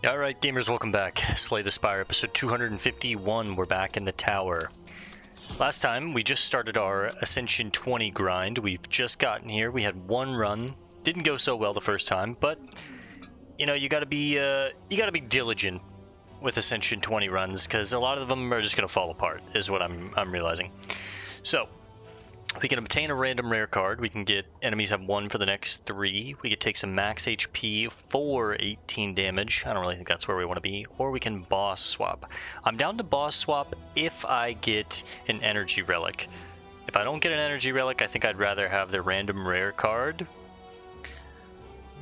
Alright gamers, welcome back. Slay the Spire, episode 251. We're back in the tower. Last time, we just started our Ascension 20 grind. We've just gotten here. We had one run. Didn't go so well the first time, but you know, you gotta be diligent with Ascension 20 runs, because a lot of them are just gonna fall apart, is what I'm realizing. So, we can obtain a random rare card. We can get enemies have 1 for the next 3. We could take some max HP for 18 damage. I don't really think that's where we want to be. Or we can boss swap. I'm down to boss swap if I get an energy relic. If I don't get an energy relic, I think I'd rather have the random rare card.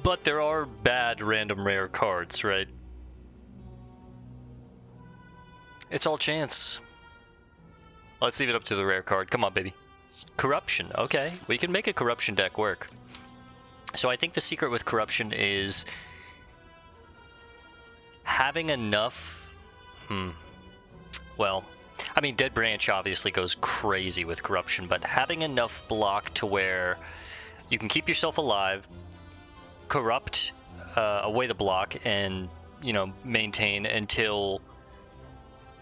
But there are bad random rare cards, right? It's all chance. Let's leave it up to the rare card. Come on, baby. Corruption. Okay, we can make a corruption deck work. So I think the secret with corruption is having enough. Well, I mean, Dead Branch obviously goes crazy with corruption, but having enough block to where you can keep yourself alive, corrupt away the block, and maintain until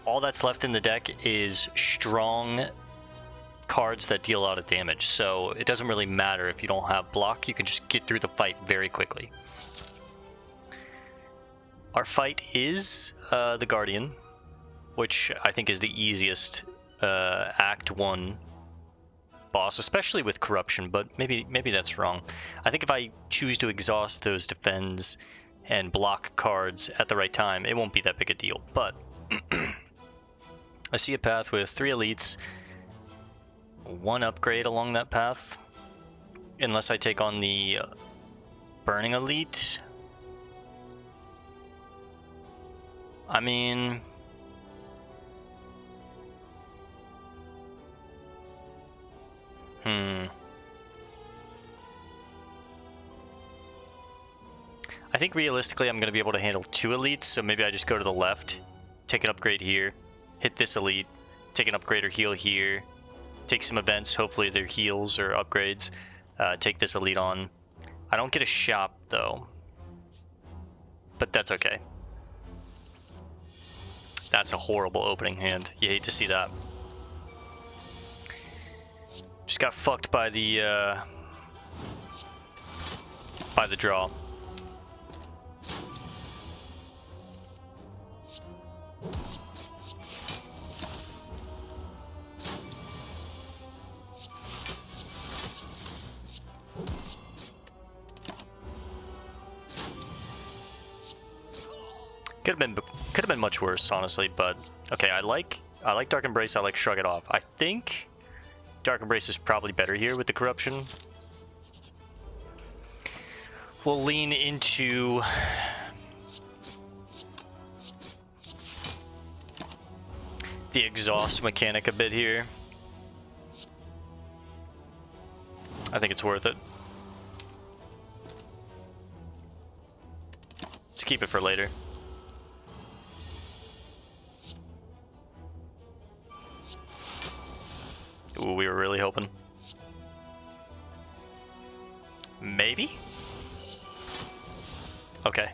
all that's left in the deck is strong cards that deal a lot of damage. So it doesn't really matter if you don't have block, you can just get through the fight very quickly. Our fight is the Guardian, which I think is the easiest Act 1 boss, especially with corruption, but maybe that's wrong. I think if I choose to exhaust those defends and block cards at the right time, it won't be that big a deal. But I see a path with 3 elites, 1 upgrade along that path, unless I take on the burning elite. I mean, I think realistically I'm going to be able to handle 2 elites, so maybe I just go to the left, take an upgrade here, hit this elite, take an upgrade or heal here, take some events, hopefully they're heals or upgrades, take this elite on. I don't get a shop though, but that's okay. That's a horrible opening hand. You hate to see that. Just got fucked by the draw. Could have been much worse, honestly, but okay, I like Dark Embrace, I like Shrug It Off. I think Dark Embrace is probably better here with the corruption. We'll lean into the exhaust mechanic a bit here. I think it's worth it. Let's keep it for later. Ooh, we were really hoping. Maybe? Okay.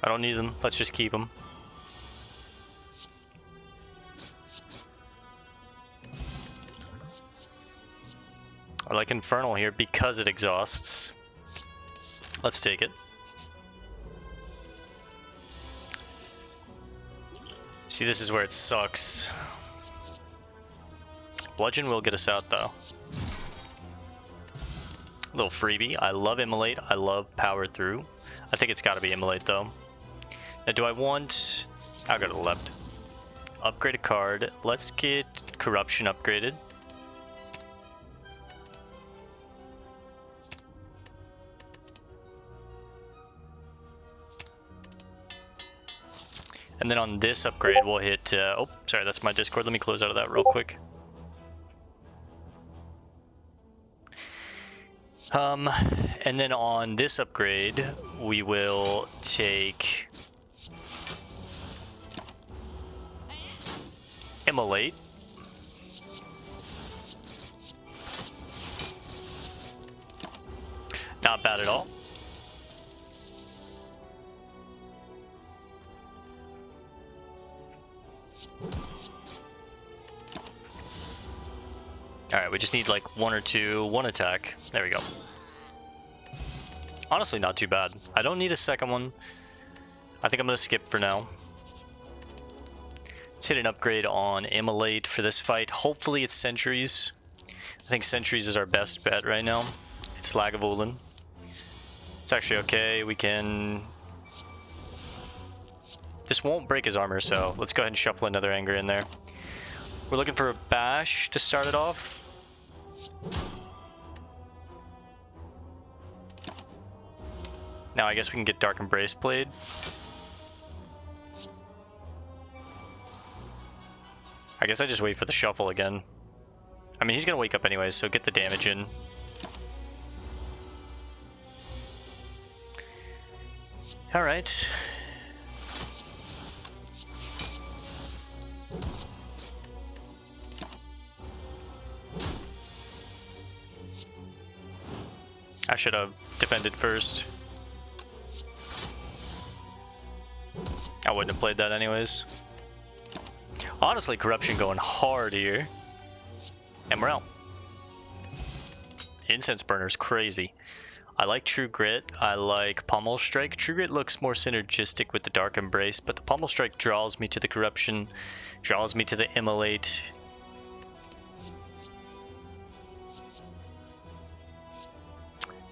I don't need them. Let's just keep them. I like Infernal here because it exhausts. Let's take it. See, this is where it sucks. Bludgeon will get us out, though. A little freebie. I love Immolate. I love Power Through. I think it's got to be Immolate, though. Now, do I want... I'll go to the left. Upgrade a card. Let's get Corruption upgraded. And then on this upgrade, we'll hit... oh, sorry, that's my Discord. Let me close out of that real quick. And then on this upgrade, we will take Immolate. Not bad at all. Alright, we just need like one attack. There we go. Honestly, not too bad. I don't need a second one. I think I'm going to skip for now. Let's hit an upgrade on Immolate for this fight. Hopefully it's Sentries. I think Sentries is our best bet right now. It's Lagavulin. It's actually okay. We can... This won't break his armor, so let's go ahead and shuffle another Anger in there. We're looking for a Bash to start it off. Now I guess we can get Dark Embrace played. I guess I just wait for the shuffle again. I mean, he's gonna wake up anyways, so get the damage in. Alright. I should have defended first. I wouldn't have played that anyways. Honestly, Corruption going hard here. And we're out. Incense Burner is crazy. I like True Grit. I like Pommel Strike. True Grit looks more synergistic with the Dark Embrace, but the Pommel Strike draws me to the Corruption, draws me to the Immolate.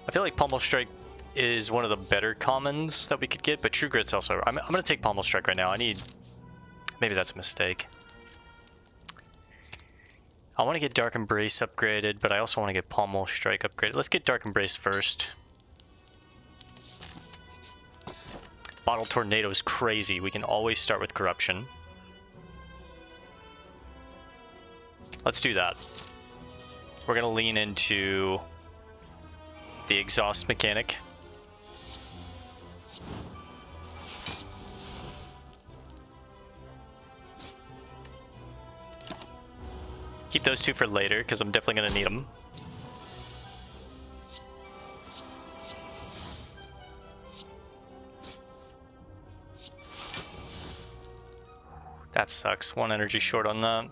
I feel like Pommel Strike is one of the better commons that we could get, but True Grit's also... I'm going to take Pommel Strike right now. I need... Maybe that's a mistake. I want to get Dark Embrace upgraded, but I also want to get Pommel Strike upgraded. Let's get Dark Embrace first. Bottle Tornado is crazy. We can always start with Corruption. Let's do that. We're going to lean into the Exhaust mechanic. Keep those two for later, because I'm definitely going to need them. That sucks. One energy short on that.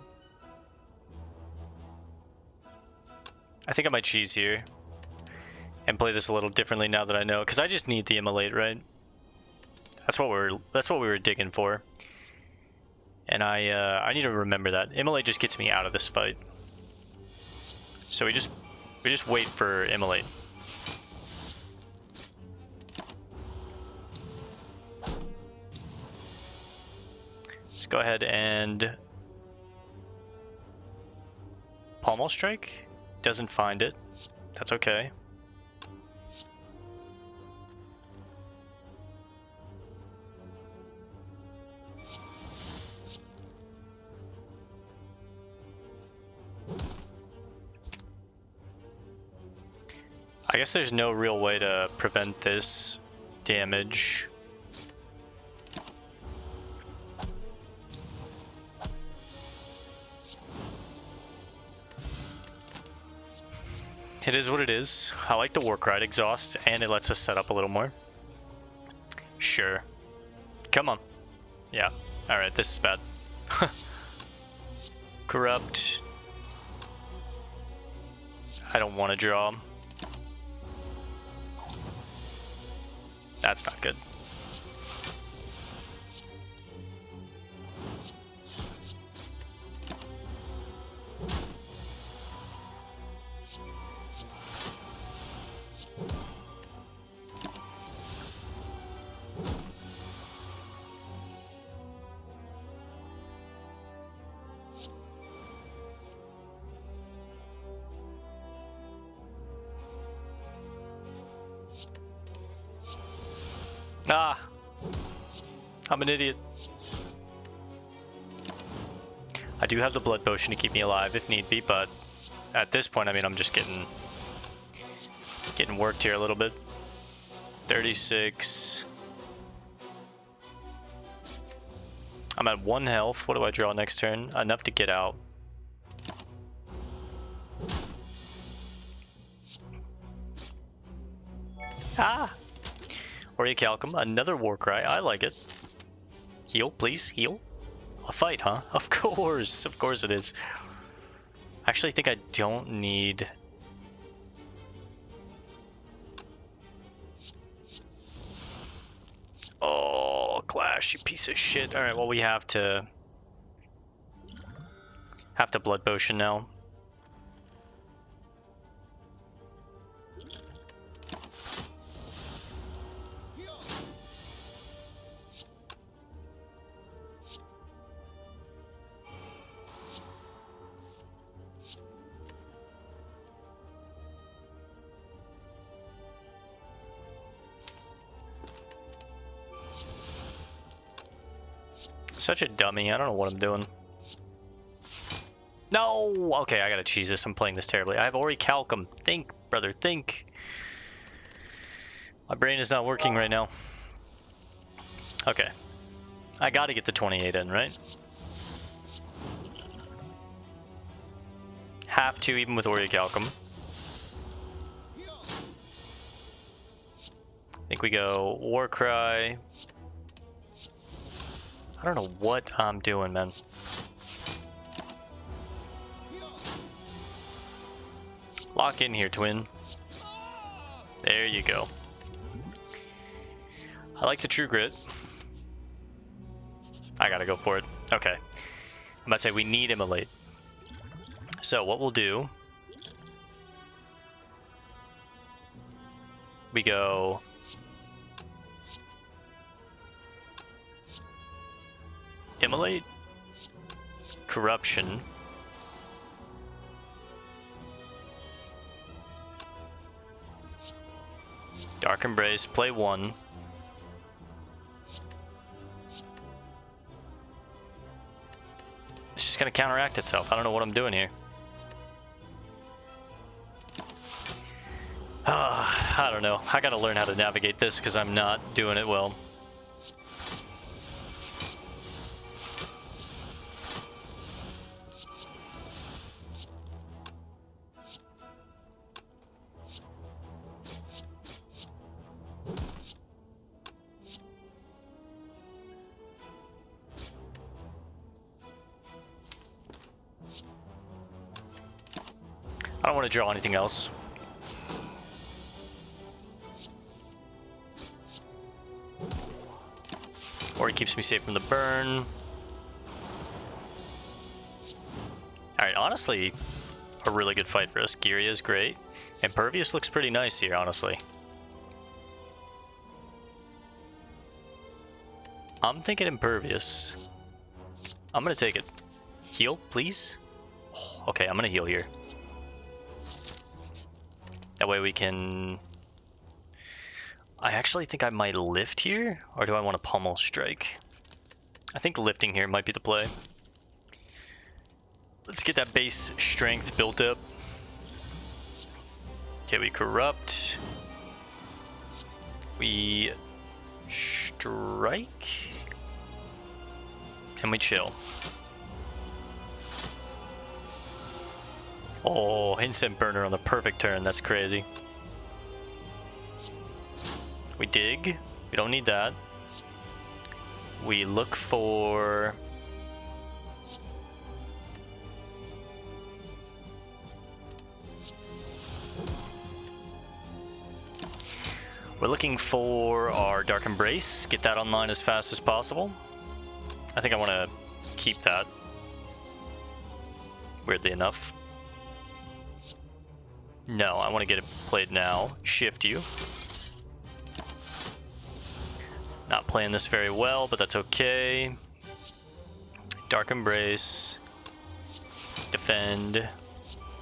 I think I might cheese here and play this a little differently now that I know, because I just need the Immolate, right? That's what we were digging for. And I need to remember that. Immolate just gets me out of this fight. So we just wait for Immolate. Let's go ahead and Pommel Strike. Doesn't find it. That's okay. I guess there's no real way to prevent this damage. It is what it is. I like the Warcry exhaust, and it lets us set up a little more. Sure. Come on. Yeah. Alright, this is bad. Corrupt. I don't want to draw. That's not good. Ah! I'm an idiot. I do have the Blood Potion to keep me alive if need be, but at this point, I mean, I'm just getting worked here a little bit. 36. I'm at 1 health. What do I draw next turn? Enough to get out. Ah! Orichalcum, another Warcry. I like it. Heal, please, heal. A fight, huh? Of course it is. Actually, I think I don't need... Oh, Clash, you piece of shit. Alright, well, we have to Blood Potion now. Such a dummy. I don't know what I'm doing. No! Okay, I gotta cheese this. I'm playing this terribly. I have Orichalcum. Think, brother, think. My brain is not working right now. Okay. I gotta get the 28 in, right? Have to, even with Orichalcum. I think we go Warcry. I don't know what I'm doing, man. Lock in here, twin. There you go. I like the True Grit. I gotta go for it. Okay. I'm about to say we need Immolate. So what we'll do... We go... Immolate, Corruption, Dark Embrace, play one. It's just gonna counteract itself. I don't know what I'm doing here. I don't know. I gotta learn how to navigate this because I'm not doing it well. I don't want to draw anything else. Or he keeps me safe from the burn. Alright, honestly, a really good fight for us. Girya is great. Impervious looks pretty nice here, honestly. I'm thinking Impervious. I'm gonna take it. Heal, please? Oh, okay, I'm gonna heal here. That way we can... I actually think I might lift here, or do I want to pummel strike? I think lifting here might be the play. Let's get that base strength built up. Okay, we corrupt. We strike. And we chill. Oh, Incense Burner on the perfect turn. That's crazy. We dig. We don't need that. We look for... We're looking for our Dark Embrace. Get that online as fast as possible. I think I want to keep that. Weirdly enough. No, I want to get it played now. Shift you. Not playing this very well, but that's okay. Dark Embrace. Defend.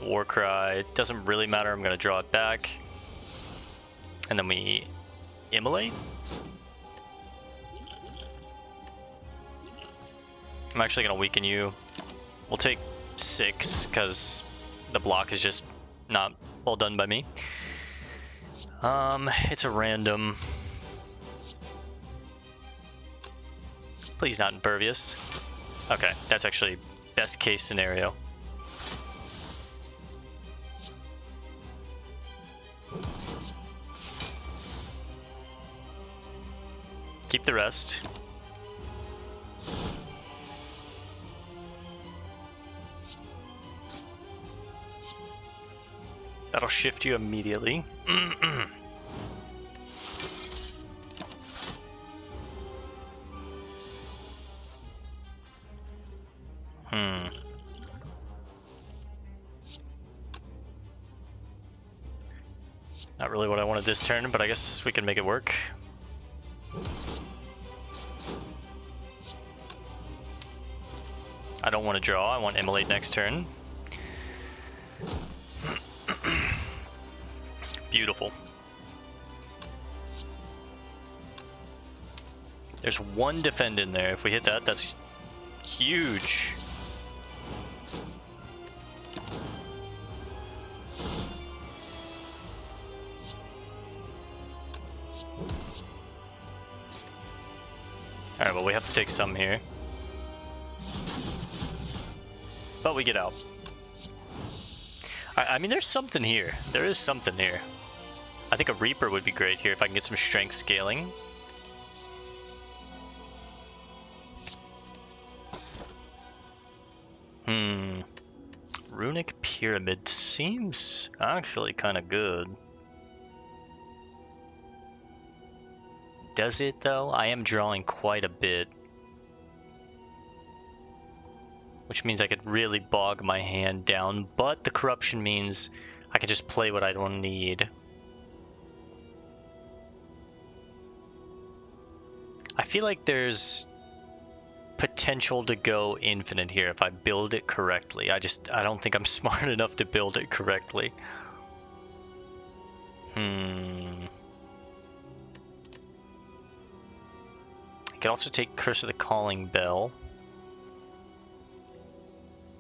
Warcry. Doesn't really matter. I'm going to draw it back. And then we Immolate. I'm actually going to weaken you. We'll take 6 because the block is just not well done by me. It's a random. Please not Impervious. Okay, that's actually best case scenario. keep the rest. That'll shift you immediately. Not really what I wanted this turn, but I guess we can make it work. I don't want to draw, I want Immolate next turn. Beautiful. There's one defend in there. If we hit that, that's huge. Alright, well, we have to take some here. But we get out. I mean, there's something here. There is something here. I think a Reaper would be great here if I can get some strength scaling. Runic Pyramid seems actually kind of good. Does it though? I am drawing quite a bit. Which means I could really bog my hand down, but the corruption means I can just play what I don't need. I feel like there's potential to go infinite here if I build it correctly. I don't think I'm smart enough to build it correctly. I can also take Curse of the Calling Bell.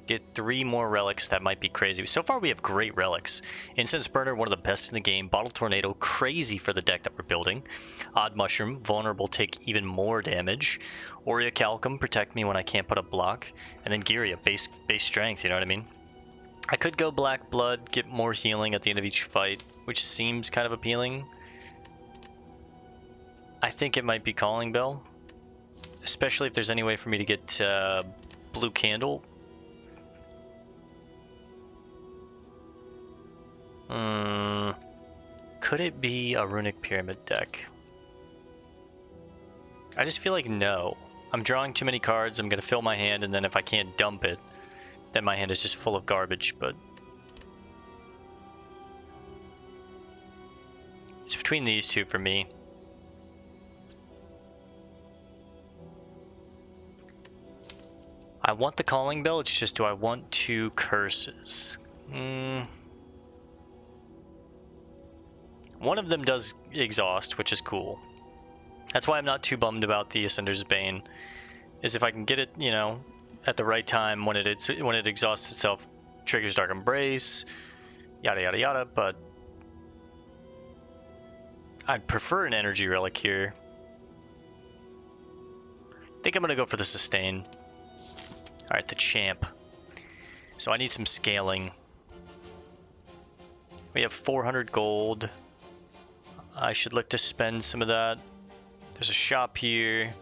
Get 3 more relics. That might be crazy. So far we have great relics. Incense Burner, one of the best in the game. Bottle Tornado, crazy for the deck that we're building. Odd Mushroom, vulnerable, take even more damage. Orichalcum, protect me when I can't put a block. And then Girya, base strength, you know what I mean? I could go Black Blood, get more healing at the end of each fight, which seems kind of appealing. I think it might be Calling Bell. Especially if there's any way for me to get Blue Candle. Could it be a Runic Pyramid deck? I just feel like no. I'm drawing too many cards, I'm gonna fill my hand, and then if I can't dump it, then my hand is just full of garbage, but... it's between these two for me. I want the Calling Bell, it's just, do I want 2 curses? One of them does exhaust, which is cool. That's why I'm not too bummed about the Ascender's Bane, is if I can get it, you know, at the right time when it exhausts itself, triggers Dark Embrace, yada yada yada, but I'd prefer an energy relic here. I think I'm gonna go for the sustain. Alright, the champ. So I need some scaling. We have 400 gold. I should look to spend some of that. There's a shop here.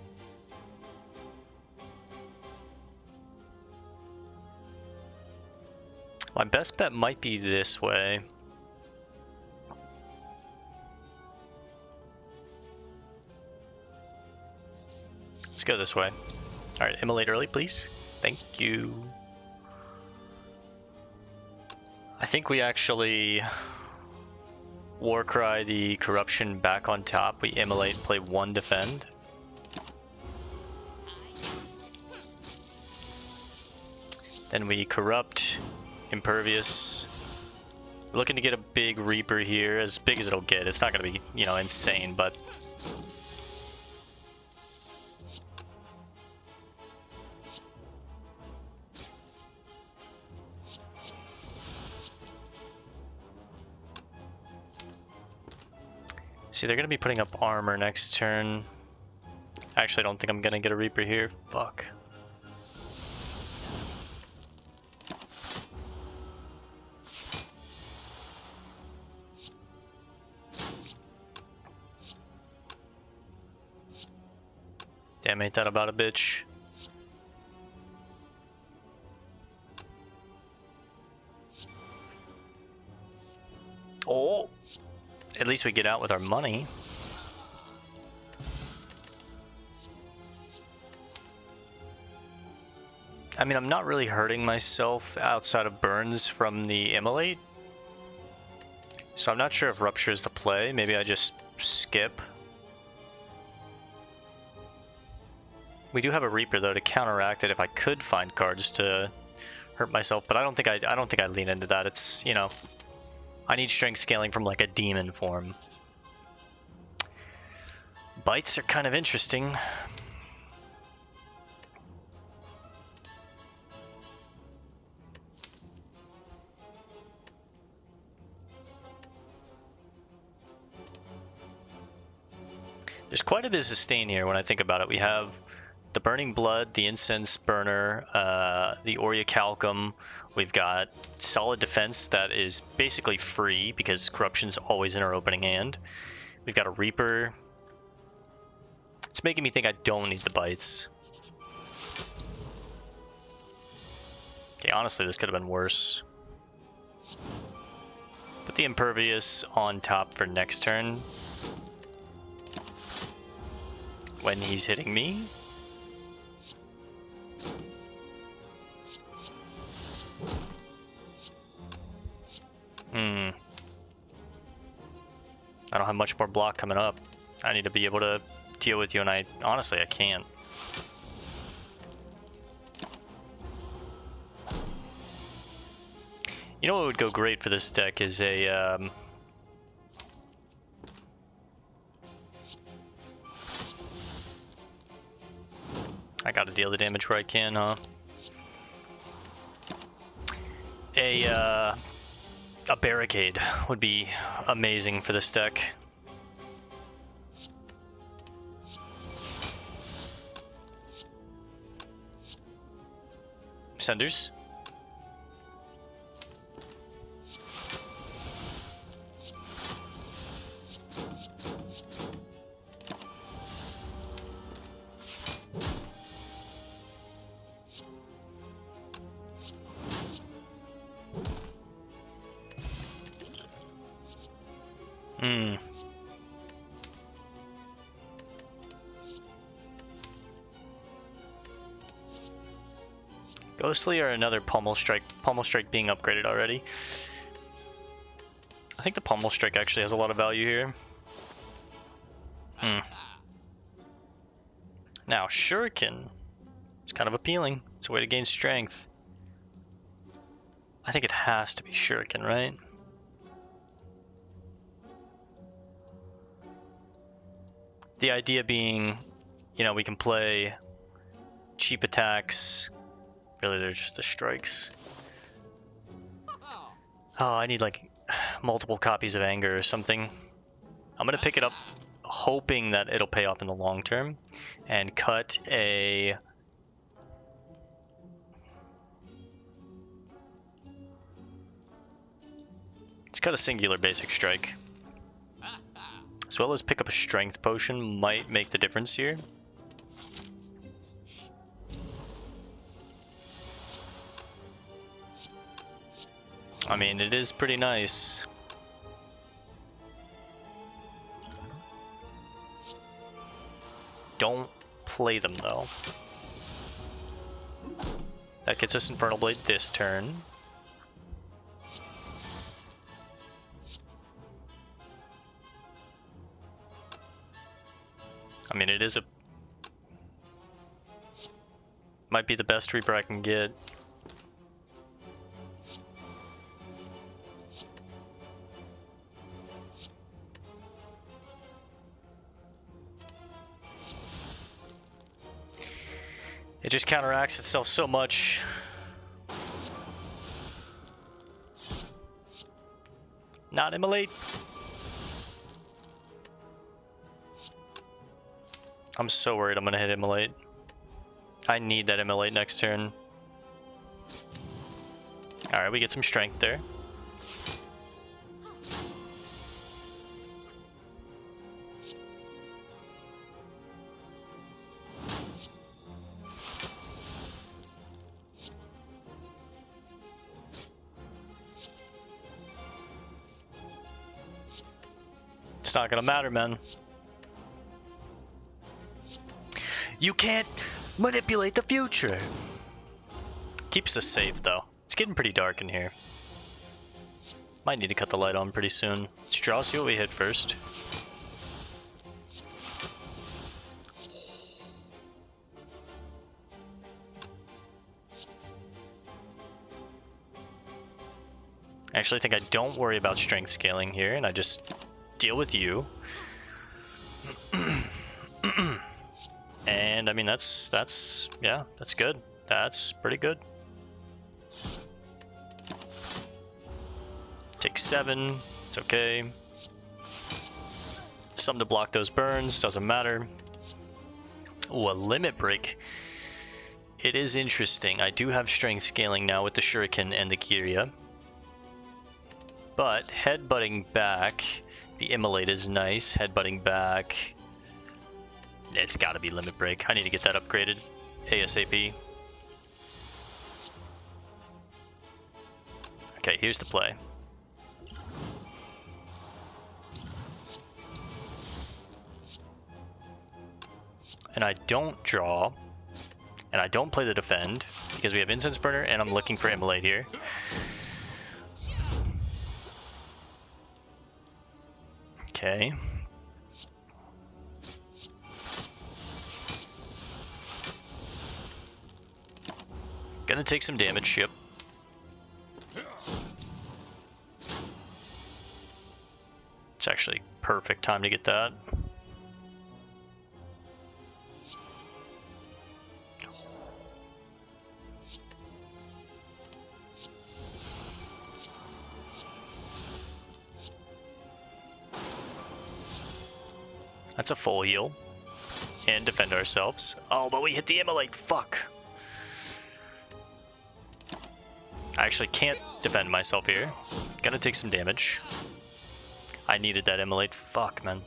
My best bet might be this way. Let's go this way. Alright, Immolate early, please. Thank you. I think we actually Warcry the corruption back on top. We Immolate, play 1 defend. Then we corrupt, impervious. We're looking to get a big Reaper here, as big as it'll get. It's not going to be, you know, insane, but... see, they're going to be putting up armor next turn. Actually, I don't think I'm going to get a Reaper here. Fuck. Damn, ain't that about a bitch. Oh! At least we get out with our money. I mean, I'm not really hurting myself outside of burns from the Immolate. So I'm not sure if Rupture is the play. Maybe I just skip. We do have a Reaper though to counteract it if I could find cards to hurt myself, but I don't think I lean into that. It's, you know, I need strength scaling from like a demon form. Bites are kind of interesting. There's quite a bit of sustain here when I think about it. We have the Burning Blood, the Incense Burner, the Orichalcum. We've got solid defense that is basically free because Corruption's always in our opening hand. We've got a Reaper. It's making me think I don't need the bites. Okay, honestly, this could have been worse. Put the Impervious on top for next turn. When he's hitting me. I don't have much more block coming up. I need to be able to deal with you, and honestly, I can't. You know what would go great for this deck is a I gotta deal the damage where I can, huh? A barricade would be amazing for this deck. Senders. Ghostly or another Pummel Strike. Pummel Strike being upgraded already. I think the Pummel Strike actually has a lot of value here. Now, Shuriken. It's kind of appealing. It's a way to gain strength. I think it has to be Shuriken, right? The idea being, you know, we can play cheap attacks. Really, they're just the strikes. Oh, I need like multiple copies of Anger or something. I'm gonna pick it up hoping that it'll pay off in the long term and cut a... Let's cut a singular basic strike. As well as pick up a strength potion might make the difference here. I mean, it is pretty nice. Don't play them, though. That gets us Infernal Blade this turn. I mean, it is a... Might be the best Reaper I can get. It just counteracts itself so much. Not Immolate. I'm so worried I'm gonna hit Immolate. I need that Immolate next turn. Alright, we get some strength there. It's not gonna matter, man. You can't manipulate the future. Keeps us safe, though. It's getting pretty dark in here. Might need to cut the light on pretty soon. Let's draw, see what we hit first. I actually think I don't worry about strength scaling here, and I just deal with you. And I mean, that's good. That's pretty good. Take 7, it's okay. Some to block those burns, doesn't matter. Ooh, a limit break. It is interesting. I do have strength scaling now with the Shuriken and the Girya. But headbutting back, the Immolate is nice. Headbutting back, it's gotta be limit break. I need to get that upgraded ASAP. Okay, here's the play. And I don't draw, and I don't play the defend, because we have Incense Burner, and I'm looking for Immolate here. Okay. Gonna take some damage, yep. It's actually perfect time to get that. That's a full heal. And defend ourselves. Oh, but we hit the Immolate, fuck. I actually can't defend myself here. Gonna take some damage. I needed that Immolate, fuck, man.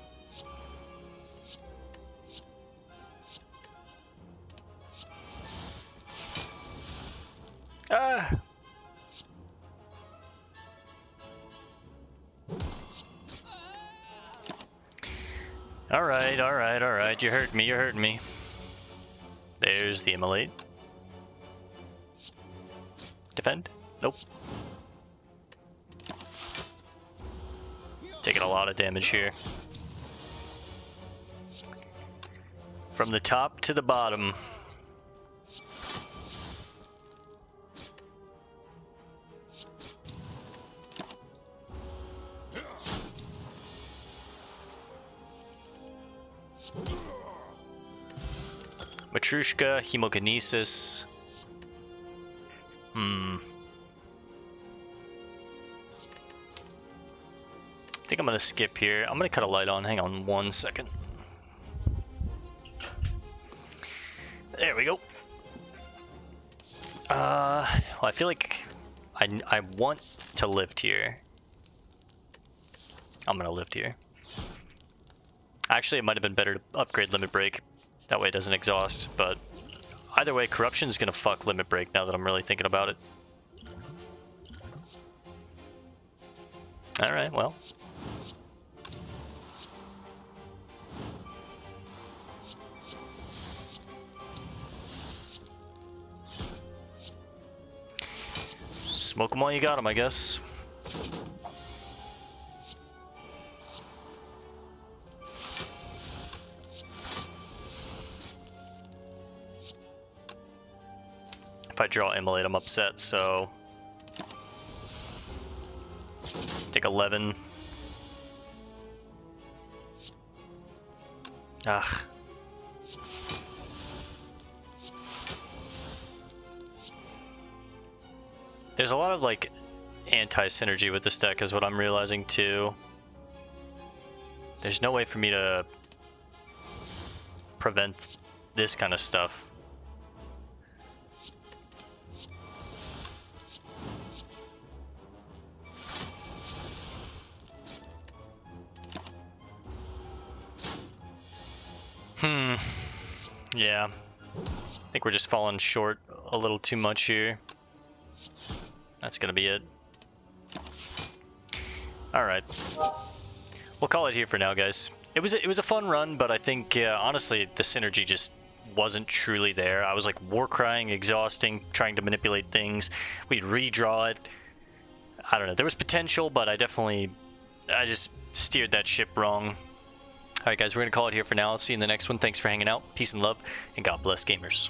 Ah! Alright, alright, alright. You're hurting me, you're hurting me. There's the Immolate. Defend? Nope. Taking a lot of damage here. From the top to the bottom. Matrushka, Hemokinesis. I think I'm gonna skip here. I'm gonna cut a light on. Hang on 1 second. There we go. Well, I feel like I want to lift here. I'm gonna lift here. Actually, it might have been better to upgrade Limit Break. That way it doesn't exhaust, but either way, Corruption's gonna fuck Limit Break now that I'm really thinking about it. Alright, well. Smoke them while you got them, I guess. If I draw Immolate, I'm upset, so... Take 11. Ah. There's a lot of, like, anti-synergy with this deck is what I'm realizing, too. There's no way for me to prevent this kind of stuff. Yeah. I think we're just falling short a little too much here. That's gonna be it. Alright. We'll we'll call it here for now, guys. It was a fun run, but I think honestly the synergy just wasn't truly there. I was like war crying, exhausting, trying to manipulate things. We'd redraw it. I don't know. There was potential, but I just steered that ship wrong. All right, guys, we're gonna call it here for now. I'll see you in the next one. Thanks for hanging out. Peace and love, and God bless gamers.